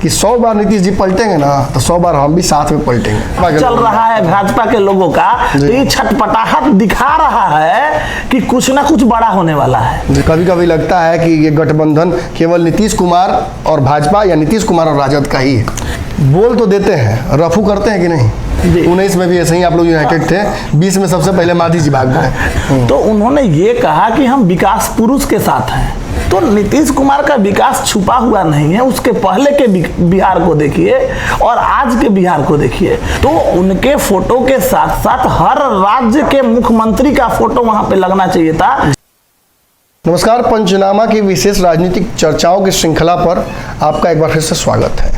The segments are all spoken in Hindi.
कि 100 बार नीतीश जी पलटेंगे ना तो 100 बार हम भी साथ में पलटेंगे। चल रहा है भाजपा के लोगों का, तो ये छटपटाहट दिखा रहा है कि कुछ ना कुछ बड़ा होने वाला है। कभी कभी लगता है कि ये गठबंधन केवल नीतीश कुमार और भाजपा या नीतीश कुमार और राजद का ही है। बोल तो देते हैं, रफू करते हैं कि नहीं? 19 में भी ऐसे ही आप लोग यूनाइटेड थे, 20 में सबसे पहले मांझी जी भाग गए। तो उन्होंने ये कहा कि हम विकास पुरुष के साथ हैं। तो नीतीश कुमार का विकास छुपा हुआ नहीं है, उसके पहले के बिहार को देखिए और आज के बिहार को देखिए, तो उनके फोटो के साथ साथ हर राज्य के मुख्यमंत्री का फोटो वहां पे लगना चाहिए था। नमस्कार, पंचनामा की विशेष राजनीतिक चर्चाओं की श्रृंखला पर आपका एक बार फिर से स्वागत है।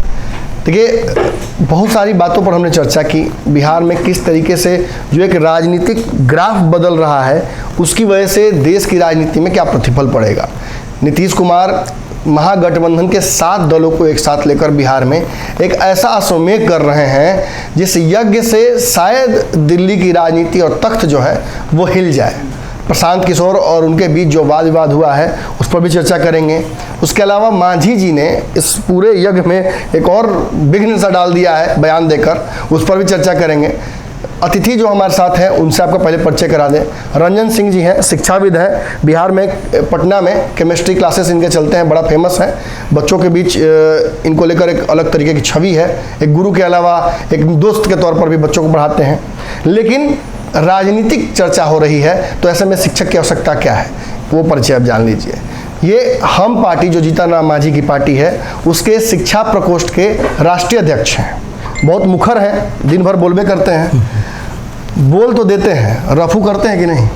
देखिए, बहुत सारी बातों पर हमने चर्चा की। बिहार में किस तरीके से जो एक राजनीतिक ग्राफ बदल रहा है, उसकी वजह से देश की राजनीति में क्या प्रतिफल पड़ेगा। नीतीश कुमार महागठबंधन के 7 दलों को एक साथ लेकर बिहार में एक ऐसा अश्वमेध कर रहे हैं जिस यज्ञ से शायद दिल्ली की राजनीति और तख्त जो है वो हिल जाए। प्रशांत किशोर और उनके बीच जो वाद विवाद हुआ है उस पर भी चर्चा करेंगे। उसके अलावा मांझी जी ने इस पूरे यज्ञ में एक और विघ्न सा डाल दिया है बयान देकर, उस पर भी चर्चा करेंगे। अतिथि जो हमारे साथ हैं उनसे आपका पहले परिचय करा दें। रंजन सिंह जी हैं, शिक्षाविद हैं, बिहार में पटना में केमिस्ट्री क्लासेस इनके चलते हैं, बड़ा फेमस है। बच्चों के बीच इनको लेकर एक अलग तरीके की छवि है। एक गुरु के अलावा एक दोस्त के तौर पर भी बच्चों को पढ़ाते हैं। लेकिन राजनीतिक चर्चा हो रही है, तो ऐसे में शिक्षक की आवश्यकता क्या है, वो परिचय आप जान लीजिए। ये हम पार्टी, जो जीतन राम मांझी की पार्टी है, उसके शिक्षा प्रकोष्ठ के राष्ट्रीय अध्यक्ष हैं। बहुत मुखर हैं, दिन भर बोलबे करते हैं। बोल तो देते हैं, रफू करते हैं कि नहीं?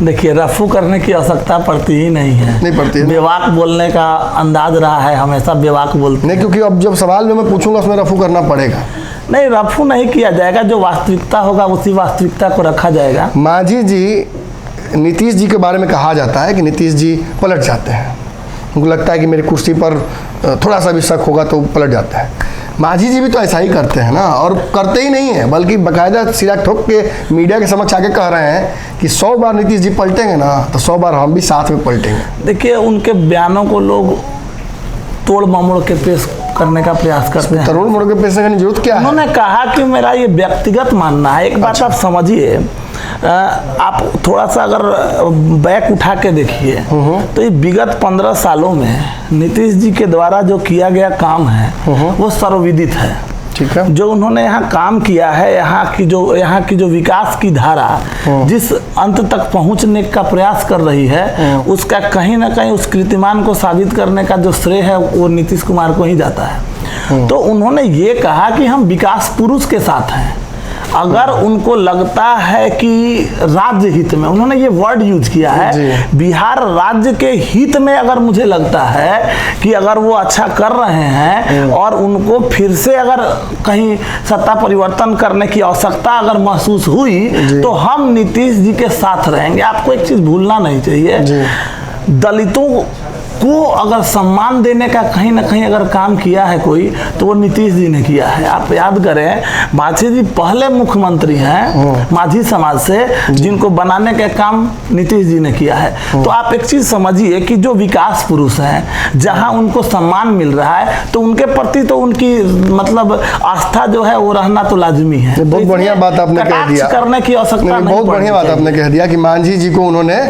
देखिए, रफू करने की आवश्यकता पड़ती ही नहीं है। नहीं पड़ती है। बेवाक बोलने का अंदाज रहा है, हमेशा बेवाक बोलते नहीं, क्योंकि अब जब सवाल में मैं पूछूंगा उसमें रफू करना पड़ेगा। नहीं, रफू नहीं किया जाएगा। जो वास्तविकता होगा उसी वास्तविकता को रखा जाएगा। मांझी जी, नीतीश जी के बारे में कहा जाता है कि नीतीश जी पलट जाते हैं। उनको लगता है कि मेरी कुर्सी पर थोड़ा सा भी शक होगा तो पलट जाता है। मांझी जी भी तो ऐसा ही करते हैं ना, और करते ही नहीं है बल्कि बाकायदा सिरा ठोक के मीडिया के समक्ष आके कह रहे हैं कि 100 बार नीतीश जी पलटेंगे ना तो 100 बार हम भी साथ में पलटेंगे। देखिए, उनके बयानों को लोग तोड़ ममोड़ के पेश करने का प्रयास करते हैं। तोड़ ममोड़ के पेश करने की जरूरत क्या है? उन्होंने कहा कि मेरा ये व्यक्तिगत मानना है। एक बात आप समझिए, आप थोड़ा सा अगर बैक उठा के देखिए तो ये विगत 15 सालों में नीतीश जी के द्वारा जो किया गया काम है वो सर्वविदित है। ठीक है। जो उन्होंने यहाँ काम किया है, यहाँ की जो विकास की धारा जिस अंत तक पहुँचने का प्रयास कर रही है, उसका कहीं ना कहीं उस कीर्तिमान को साबित करने का जो श्रेय है वो नीतीश कुमार को ही जाता है। तो उन्होंने ये कहा कि हम विकास पुरुष के साथ हैं। अगर उनको लगता है कि राज्य हित में, उन्होंने ये वर्ड यूज किया है, बिहार राज्य के हित में अगर मुझे लगता है कि अगर वो अच्छा कर रहे हैं और उनको फिर से अगर कहीं सत्ता परिवर्तन करने की आवश्यकता अगर महसूस हुई तो हम नीतीश जी के साथ रहेंगे। आपको एक चीज भूलना नहीं चाहिए, दलितों को अगर सम्मान देने का कहीं ना कहीं अगर काम किया है कोई, तो वो नीतीश जी ने किया है। आप याद करें, मांझी जी पहले मुख्यमंत्री हैं मांझी समाज से, जिनको बनाने का काम नीतीश जी ने किया है। तो आप एक चीज समझिए कि जो विकास पुरुष हैं, जहां उनको सम्मान मिल रहा है तो उनके प्रति तो उनकी मतलब आस्था जो है वो रहना तो लाजमी है। बहुत बढ़िया बात आपने कह दिया, करने की आवश्यकता नहीं। बहुत बढ़िया बात आपने कह दिया कि मांझी जी को उन्होंने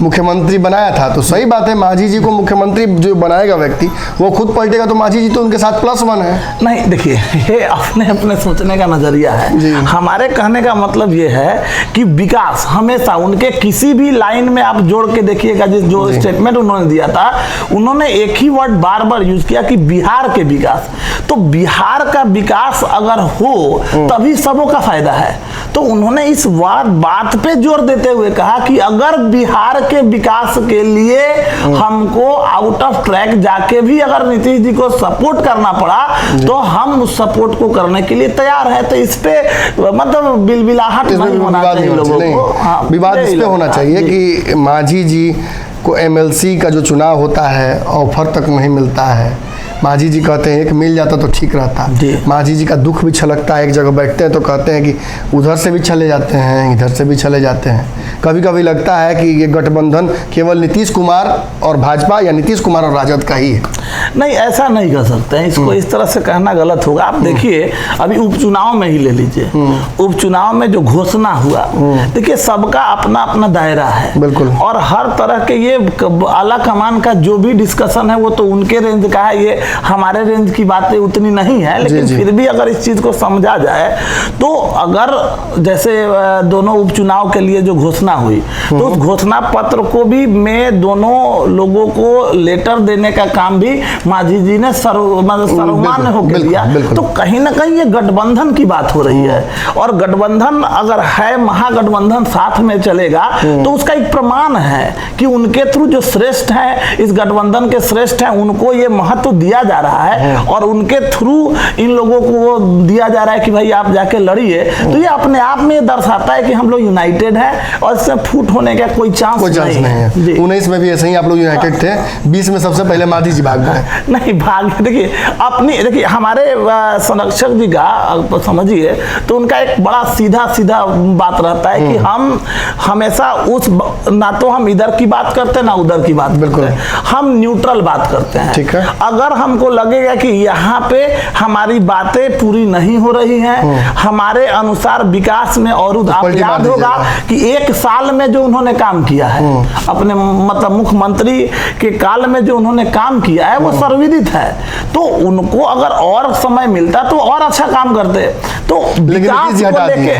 मुख्यमंत्री बनाया था। तो सही बात है, मांझी जी को मुख्यमंत्री जो बनाएगा व्यक्ति वो खुद पलटेगा, तो मांझी जी तो उनके साथ +1 है। नहीं, देखिए, ये अपने सोचने का नजरिया है। हमारे कहने का मतलब ये है कि विकास हमेशा उनके किसी भी लाइन में आप जोड़ के देखिएगा, जो स्टेटमेंट उन्होंने दिया था, उन्होंने एक ही वर्ड बार बार यूज किया कि बिहार के विकास। तो बिहार का विकास अगर हो तभी सबों का फायदा है। तो उन्होंने इस बात पे जोर देते हुए कहा कि अगर बिहार के विकास के लिए हमको आउट ऑफ ट्रैक जाके भी अगर नीतीश जी को सपोर्ट करना पड़ा तो हम उस सपोर्ट को करने के लिए तैयार है। तो इस पे मतलब बिलबिलाहट नहीं होना चाहिए लोगों को। विवाद इस पे होना चाहिए कि मांझी जी को MLC का जो चुनाव होता है ऑफर तक नहीं मिलता है, मांझी जी कहते हैं कि मिल जाता तो ठीक रहता। जी। मांझी जी का दुख भी छलकता है, एक जगह बैठते हैं तो कहते हैं कि उधर से भी चले जाते हैं, इधर से भी चले जाते हैं। कभी कभी लगता है कि ये गठबंधन केवल नीतीश कुमार और भाजपा या नीतीश कुमार और राजद का ही है। नहीं, ऐसा नहीं कर सकते हैं, इसको इस तरह से कहना गलत होगा। आप देखिए, अभी उपचुनाव में ही ले लीजिए, उपचुनाव में जो घोषणा हुआ, देखिए सबका अपना अपना दायरा है, बिल्कुल, और हर तरह के ये आला कमान का जो भी डिस्कशन है वो तो उनके रेंज का है, ये हमारे रेंज की बातें उतनी नहीं है। लेकिन जी। फिर भी अगर इस चीज को समझा जाए तो अगर जैसे दोनों उपचुनाव के लिए जो घोषणा हुई, तो उस घोषणा पत्र को भी में दोनों लोगों को लेटर देने का काम भी मांझी जी ने सर्वमान्य होकर दिया। तो कहीं ना कहीं ये गठबंधन की बात हो रही है, और गठबंधन अगर है, महागठबंधन साथ में चलेगा तो उसका एक प्रमाण है कि उनके थ्रू जो श्रेष्ठ है, इस गठबंधन के श्रेष्ठ हैं, उनको ये महत्व दिया जा रहा है, और उनके थ्रू इन लोगों को वो दिया जा रहा है कि भाई आप जाके लड़िए। तो ये अपने आप में दर्शाता है कि हम लोग यूनाइटेड हैं और इससे फूट होने का कोई चांस नहीं है। 19 में भी ऐसे ही आप लोग यूनाइटेड थे, 20 में सबसे पहले मांझी जी भाग गए। नहीं भाग, देखिए हमारे संरक्षक जी का समझिए तो उनका एक बड़ा सीधा सीधा बात रहता है कि हम हमेशा ना तो हम इधर की बात करते हैं ना उधर की बात करते हैं, हम न्यूट्रल बात करते हैं। ठीक है। अगर हमको लगेगा कि यहाँ पे हमारी बातें पूरी नहीं हो रही हैं, हमारे अनुसार विकास में, और आप याद होगा कि 1 साल में जो उन्होंने काम किया है, अपने मतलब मुख्यमंत्री के काल में जो उन्होंने काम किया है वो सर्वविदित है। तो उनको अगर और समय मिलता तो और अच्छा काम करते। तो विकास को लेके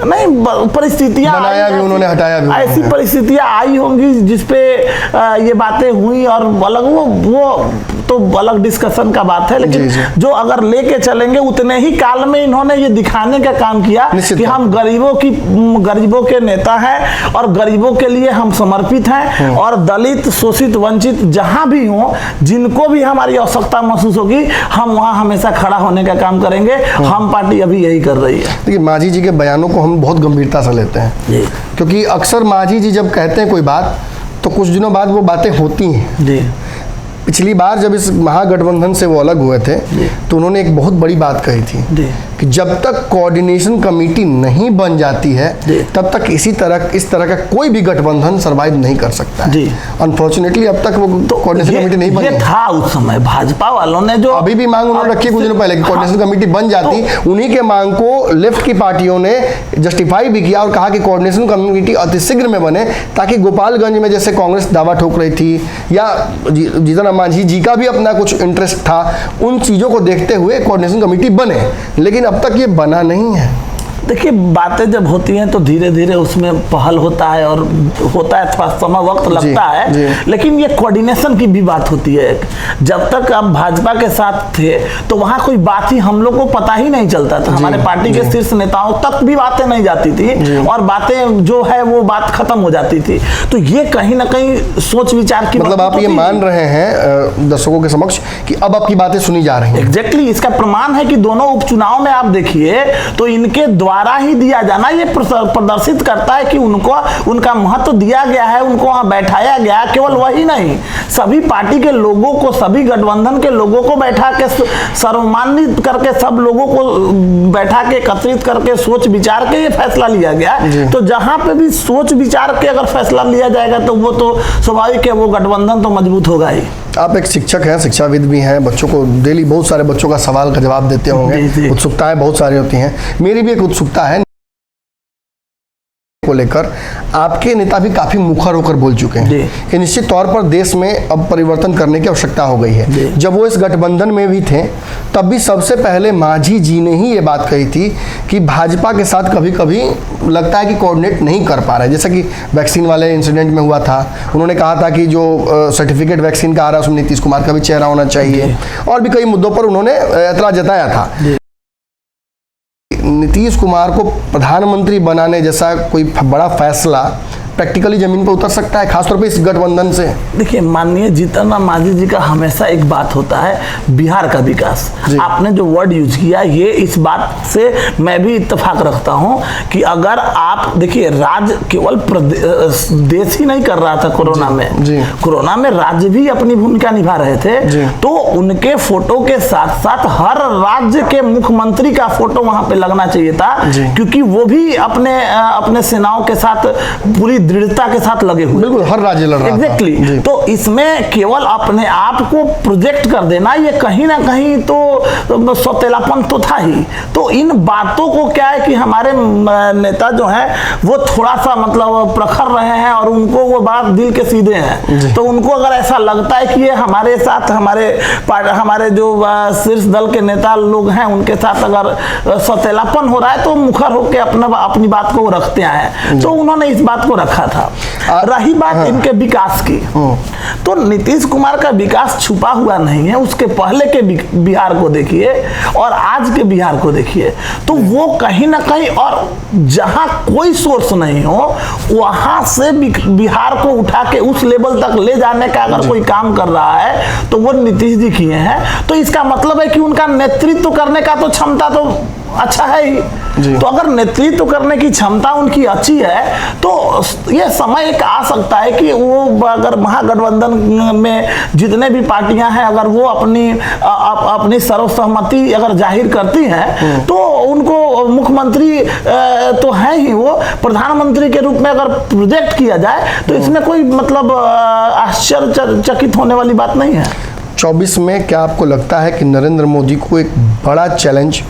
नहीं, परिस्थितियां बनाया भी उन्होंने, हटाया भी, ऐसी परिस्थितियां आई होंगी जिसपे ये बातें हुई, और अलग वो तो अलग डिस्कशन का बात है। लेकिन जो अगर लेके चलेंगे उतने ही काल में इन्होंने ये दिखाने का काम किया कि हम गरीबों के नेता हैं और गरीबों के लिए हम समर्पित हैं, और दलित, शोषित, वंचित जहां भी हो, जिनको भी हमारी आवश्यकता महसूस होगी, हम वहां हमेशा खड़ा होने का काम करेंगे। हम पार्टी अभी यही कर रही है। देखिए, मांझी जी के बयानों को हम बहुत गंभीरता से लेते हैं, क्योंकि अक्सर मांझी जी जब कहते हैं कोई बात तो कुछ दिनों बाद वो बातें होती हैं। जी। पिछली बार जब इस महागठबंधन से वो अलग हुए थे तो उन्होंने एक बहुत बड़ी बात कही थी कि जब तक कोऑर्डिनेशन कमेटी नहीं बन जाती है तब तक इस तरह का कोई भी गठबंधन सर्वाइव नहीं कर सकता है। अनफॉर्चुनेटली अब तक वो कोऑर्डिनेशन कमेटी नहीं बनी था। उस समय भाजपा वालों ने जो अभी भी मांग उन्होंने रखी कुछ दिनों पहले कि कोऑर्डिनेशन कमेटी बन जाती, उन्हीं के मांग को लेफ्ट की पार्टियों ने जस्टिफाई भी किया और कहा कि कोऑर्डिनेशन कमेटी अतिशीघ्र में बने, ताकि गोपालगंज में जैसे कांग्रेस दावा ठोक रही थी या जितना मांझी जी का भी अपना कुछ इंटरेस्ट था, उन चीजों को देखते हुए कोऑर्डिनेशन कमेटी बने, लेकिन अब तक ये बना नहीं है। देखिए, बातें जब होती हैं तो धीरे धीरे उसमें पहल होता है, और होता है थोड़ा समय वक्त लगता है, लेकिन ये कोऑर्डिनेशन की भी बात होती है। जब तक आप भाजपा के साथ थे तो वहां कोई बात ही हम लोग को पता ही नहीं चलता था, हमारे पार्टी के शीर्ष नेताओं तक भी बातें नहीं जाती थी, और बातें जो है वो बात खत्म हो जाती थी। तो ये कहीं ना कहीं सोच विचार की, मतलब आप ये मान रहे हैं दर्शकों के समक्ष कि अब आपकी बातें सुनी जा रही हैं। एग्जैक्टली, इसका प्रमाण है कि दोनों उपचुनाव में आप देखिए तो इनके द्वारा ही दिया जाना ये प्रदर्शित करता है कि उनका महत्व दिया गया है, उनको वहां बैठाया गया। केवल वही नहीं, सभी पार्टी के लोगों को, सभी गठबंधन के लोगों को बैठा के सर्वमान्यित करके, सब लोगों को बैठा के एकत्रित करके सोच विचार के ये फैसला लिया गया। तो जहां पे भी सोच विचार के अगर फैसला लिया जाएगा तो वो तो स्वाभाविक है, वो गठबंधन तो मजबूत होगा ही। आप एक शिक्षक हैं, शिक्षाविद भी हैं, बच्चों को डेली बहुत सारे बच्चों का सवाल का जवाब देते होंगे, उत्सुकताएं बहुत सारी होती हैं। मेरी भी एक उत्सुकता है को लेकर। आपके नेता भी काफी मुखर होकर बोल चुके हैं कि निश्चित तौर पर देश में अब परिवर्तन करने की आवश्यकता हो गई है। जब वो इस गठबंधन में भी थे तब भी सबसे पहले मांझी जी ने ही ये बात कही थी कि भाजपा के साथ कभी कभी लगता है कि कोऑर्डिनेट नहीं कर पा रहे, जैसा कि वैक्सीन वाले इंसिडेंट में हुआ था। उन्होंने कहा था कि जो सर्टिफिकेट वैक्सीन का आ रहा है उसमें नीतीश कुमार का भी चेहरा होना चाहिए, और भी कई मुद्दों पर उन्होंने एतराज जताया था। नीतीश कुमार को प्रधानमंत्री बनाने जैसा कोई बड़ा फैसला प्रैक्टिकली जमीन पर उतर सकता है, खासतौर पे इस गठबंधन से? देखिए, माननीय जीतन राम मांझी जी का हमेशा एक बात होता है, बिहार का विकास। आपने जो वर्ड यूज किया, ये इस बात से मैं भी इत्तेफाक रखता हूं कि अगर आप देखिए, राज्य केवल देश ही नहीं कर रहा था कोरोना में, कोरोना में राज्य भी अपनी भूमिका निभा रहे थे, तो उनके फोटो के साथ साथ हर राज्य के मुख्यमंत्री का फोटो वहां पे लगना चाहिए था, क्योंकि वो भी अपने सेनाओं के साथ पूरी दृढ़ता के साथ लगे हुए। बिल्कुल, हर राज्य लड़ रहा था। एग्जैक्टली। तो इसमें केवल अपने आप को प्रोजेक्ट कर देना, ये कहीं ना कहीं तो सौतेलापन तो था ही। तो इन बातों को क्या है कि हमारे नेता जो हैं वो थोड़ा सा मतलब प्रखर रहे हैं और उनको वो बात दिल के सीधे हैं। तो उनको अगर ऐसा लगता है कि ये हमारे साथ हमारे जो शीर्ष दल के नेता लोग हैं उनके साथ अगर सौतेलापन हो रहा है, तो मुखर होकर अपनी बात को रखते हैं। तो उन्होंने इस बात को रखा था। रही बात इनके विकास की, तो नीतीश कुमार का विकास छुपा हुआ नहीं है। उसके पहले के बिहार को देखिए और आज के बिहार को देखिए, तो वो कहीं ना कहीं, और जहां कोई सोर्स नहीं हो वहां से बिहार को उठा के उस लेवल तक ले जाने का अगर कोई काम कर रहा है तो वो नीतीश जी किए हैं। तो इसका मतलब है कि उनका नेतृत्व करने का तो क्षमता तो अच्छा है ही। तो अगर नेतृत्व करने की क्षमता उनकी अच्छी है, तो ये समय एक आ सकता है कि वो अगर महागठबंधन में जितने भी पार्टियां हैं, अगर वो अपनी सर्वसहमति अगर जाहिर करती हैं, तो उनको मुख्यमंत्री तो है ही, वो प्रधानमंत्री के रूप में अगर प्रोजेक्ट किया जाए तो इसमें कोई मतलब आश्चर्यचकित होने वाली बात नहीं है। 24 में क्या आपको लगता है कि नरेंद्र मोदी को एक बड़ा चैलेंज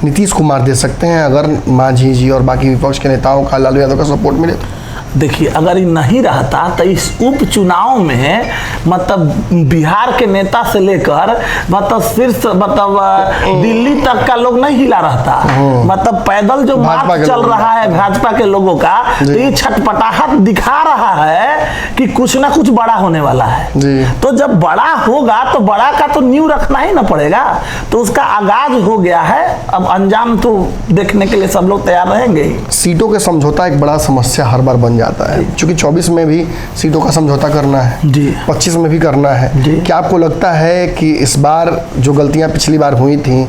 नीतीश कुमार दे सकते हैं, अगर मांझी जी और बाकी विपक्ष के नेताओं का, लालू यादव का सपोर्ट मिले तो? देखिए, अगर ये नहीं रहता तो इस उपचुनाव में मतलब बिहार के नेता से लेकर मतलब शीर्ष मतलब दिल्ली तक का लोग नहीं हिला रहता। मतलब पैदल जो मार्च चल रहा है भाजपा के लोगों का, तो ये छटपटाहट दिखा रहा है कि कुछ ना कुछ बड़ा होने वाला है। तो जब बड़ा होगा तो बड़ा का तो नींव रखना ही ना पड़ेगा। तो उसका आगाज हो गया है, अब अंजाम तो देखने के लिए सब लोग तैयार रहेंगे। सीटों के समझौता एक बड़ा समस्या हर बार बन जाता है, क्योंकि 24 में भी सीटों का समझौता करना है, 25 में भी करना है। क्या आपको लगता है कि इस बार जो गलतियां पिछली बार हुई थी,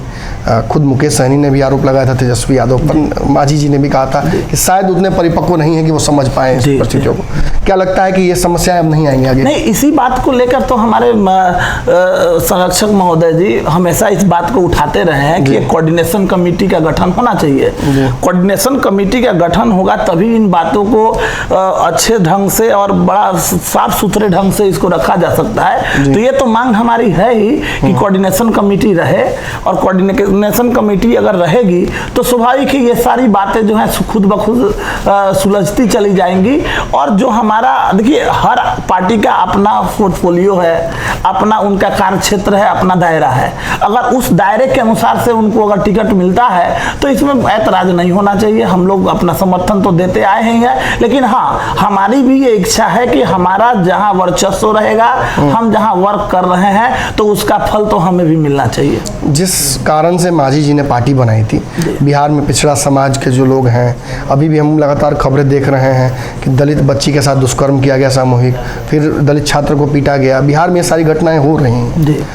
खुद मुकेश सहनी ने भी आरोप लगाया था तेजस्वी यादव पर, मांझी जी ने भी कहा था कि शायद उतने परिपक्व नहीं है कि वो समझ पाए इस परिस्थितियों को, क्या लगता है कि ये समस्याएं अब नहीं आएंगी आगे? नहीं, इसी बात को लेकर तो हमारे संरक्षक महोदय जी हमेशा इस बात को उठाते रहे हैं कि कोऑर्डिनेशन कमेटी का गठन होना चाहिए। कोऑर्डिनेशन कमेटी का गठन होगा तभी इन बातों को अच्छे ढंग से और बड़ा साफ सुथरे ढंग से इसको रखा जा सकता है। तो ये तो मांग हमारी है ही कि कोऑर्डिनेशन कमेटी रहे, और कोऑर्डिनेशन कमेटी अगर रहेगी तो स्वाभाविक ही ये सारी बातें जो हैं खुद ब खुद सुलझती चली जाएंगी। और जो हमारा देखिए, हर पार्टी का अपना पोर्टफोलियो है, अपना उनका कार्य क्षेत्र है, अपना दायरा है। अगर उस दायरे के अनुसार से उनको अगर टिकट मिलता है तो इसमें ऐतराज नहीं होना चाहिए। हम लोग अपना समर्थन तो देते आए ही हैं, लेकिन हाँ, हमारी भी ये इच्छा है कि हमारा जहां वर्चस्व रहेगा, हम जहां वर्क कर रहे हैं, तो उसका फल तो हमें भी मिलना चाहिए। जिस कारण से मांझी जी ने पार्टी बनाई थी, बिहार में पिछड़ा समाज के जो लोग हैं, अभी भी हम लगातार खबरें देख रहे हैं कि दलित बच्ची के साथ दुष्कर्म किया गया सामूहिक, फिर दलित छात्र को पीटा गया। बिहार में ये सारी घटनाएं हो रही हैं,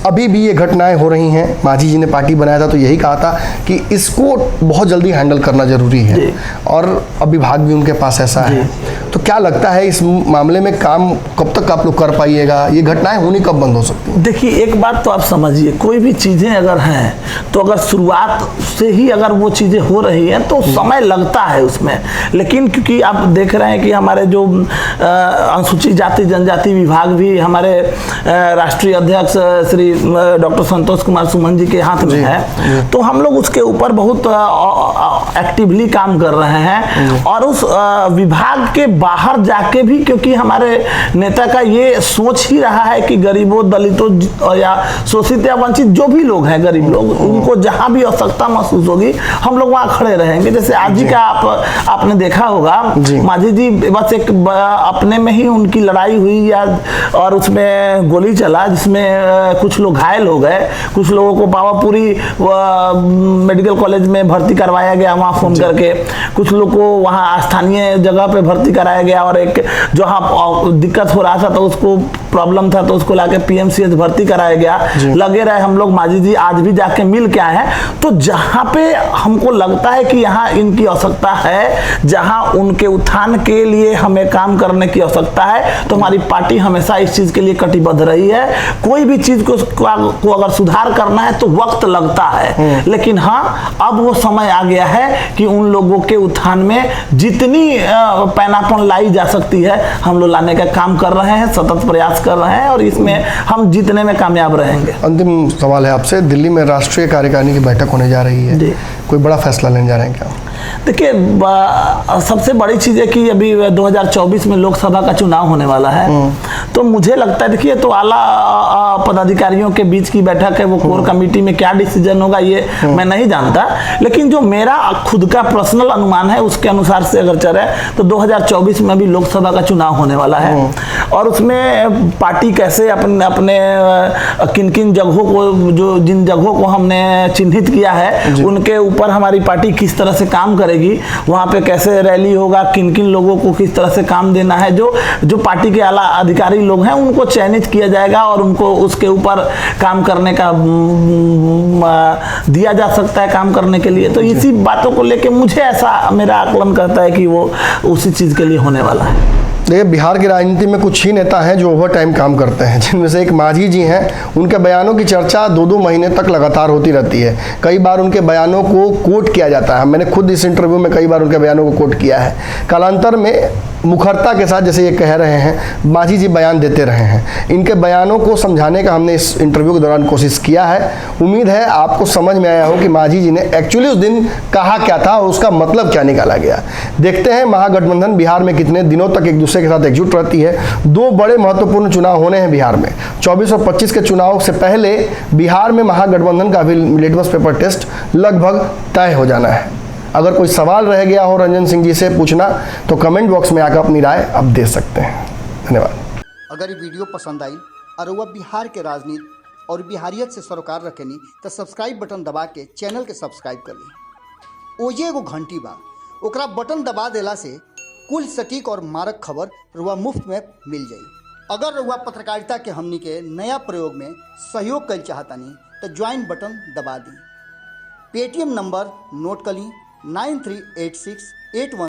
अभी भी ये घटनाएं हो रही हैं। मांझी जी ने पार्टी बनाया था तो यही कहा था कि इसको बहुत जल्दी हैंडल करना जरूरी है, और अब विभाग भी उनके पास ऐसा है। तो क्या लगता है इस मामले में काम कब तक आप लोग कर पाइएगा? ये घटनाएं होनी कब बंद हो सकती हैं? देखिए, एक बात तो आप समझिए, कोई भी चीज़ें अगर हैं तो अगर शुरुआत से ही अगर वो चीज़ें हो रही हैं तो समय लगता है उसमें। लेकिन क्योंकि आप देख रहे हैं कि हमारे जो अनुसूचित जाति जनजाति विभाग भी हमारे राष्ट्रीय अध्यक्ष श्री डॉक्टर संतोष कुमार सुमन जी के हाथ में है, तो हम लोग उसके ऊपर बहुत एक्टिवली काम कर रहे हैं। और उस विभाग के बाहर जाके भी, क्योंकि हमारे नेता का ये सोच ही रहा है कि गरीबों, दलितों या शोषित या वंचित जो भी लोग हैं, गरीब लोग, उनको जहां भी आवश्यकता महसूस होगी हम लोग वहां खड़े रहेंगे। जैसे आज ही का आपने देखा होगा, माझी जी बस एक अपने में ही उनकी लड़ाई हुई या और उसमें गोली चला, जिसमें कुछ लोग घायल हो गए, कुछ लोगों को पावापुरी मेडिकल कॉलेज में भर्ती करवाया गया वहां फोन करके, कुछ लोग को वहां स्थानीय जगह पे भर्ती कराया गया, और एक जहां दिक्कत हो रहा था तो उसको प्रॉब्लम था तो उसको लाके पीएमसीएच भर्ती कराया गया। लगे रहे हम लोग, माझी जी आज भी जाके मिल के आए हैं। तो जहां पे हमको लगता है कि यहाँ इनकी आवश्यकता है, जहां उनके उत्थान के लिए हमें काम करने की आवश्यकता है, तो हमारी पार्टी हमेशा इस चीज के लिए कटिबद्ध रही है। कोई भी चीज को अगर सुधार करना है तो वक्त लगता है, लेकिन हाँ अब वो समय आ गया है कि उन लोगों के उत्थान में जितनी पैनापन लाई जा सकती है हम लोग लाने का काम कर रहे हैं, सतत प्रयास कर रहे हैं, और इसमें हम जीतने में कामयाब रहेंगे। अंतिम सवाल है आपसे, दिल्ली में राष्ट्रीय कार्यकारिणी की बैठक होने जा रही है, कोई बड़ा फैसला लेने जा रहे हैं क्या? देखिए, सबसे बड़ी चीज है कि अभी 2024 में लोकसभा का चुनाव होने वाला है, तो मुझे लगता है, देखिए, तो आला पदाधिकारियों के बीच की बैठक है, वो कोर कमेटी में क्या डिसीजन होगा ये मैं नहीं जानता, लेकिन जो मेरा खुद का पर्सनल अनुमान है उसके अनुसार से अगर चले तो 2024 में भी लोकसभा का चुनाव होने वाला है, और उसमें पार्टी कैसे अपने किन किन जगहों को, जो जिन जगहों को हमने चिन्हित किया है उनके ऊपर हमारी पार्टी किस तरह से काम करेगी, वहां पे कैसे रैली होगा, किन किन लोगों को किस तरह से काम देना है, जो पार्टी के आला अधिकारी लोग हैं उनको चयनित किया जाएगा और उनको उसके ऊपर काम करने का दिया जा सकता है काम करने के लिए। तो इसी बातों को लेके मुझे ऐसा मेरा आकलन करता है कि वो उसी चीज के लिए होने वाला है। देखिए, बिहार की राजनीति में कुछ ही नेता हैं जो ओवर टाइम काम करते हैं, जिनमें से एक माझी जी हैं। उनके बयानों की चर्चा 2-2 महीने तक लगातार होती रहती है। कई बार उनके बयानों को कोट किया जाता है, मैंने खुद इस इंटरव्यू में कई बार उनके बयानों को कोट किया है। कालांतर में मुखरता के साथ, जैसे ये कह रहे हैं, माझी जी बयान देते रहे हैं। इनके बयानों को समझाने का हमने इस इंटरव्यू के दौरान कोशिश किया है। उम्मीद है आपको समझ में आया हो कि माझी जी ने एक्चुअली उस दिन कहा क्या था और उसका मतलब क्या निकाला गया। देखते हैं महागठबंधन बिहार में कितने दिनों तक एक दूसरे के साथ एकजुट रहती है। 2 बड़े महत्वपूर्ण चुनाव होने हैं बिहार में। 24 और 25 के चुनाव से पहले बिहार में महागठबंधन का भी लिटमस पेपर टेस्ट लगभग तय हो जाना है। अगर कोई सवाल रह गया हो रंजन सिंह जी से पूछना तो कमेंट बॉक्स में आकर अपनी राय आप दे सकते हैं। धन्यवाद। अगर ये वीडियो पसंद आई और वह बिहार के राजनीति और बिहारियत से सरोकार रखेनी तो सब्सक्राइब बटन दबा के चैनल के सब्सक्राइब कर ली। ओजे एगो घंटी बा, ओकरा बटन दबा देला से कुल सटीक और मारक खबर रुआ मुफ्त में मिल जाई। अगर रुआ पत्रकारिता के हमनी के नया प्रयोग में सहयोग कर चाहतानी तो ज्वाइन बटन दबा दी। पेटीएम नंबर नोट कर ली 938681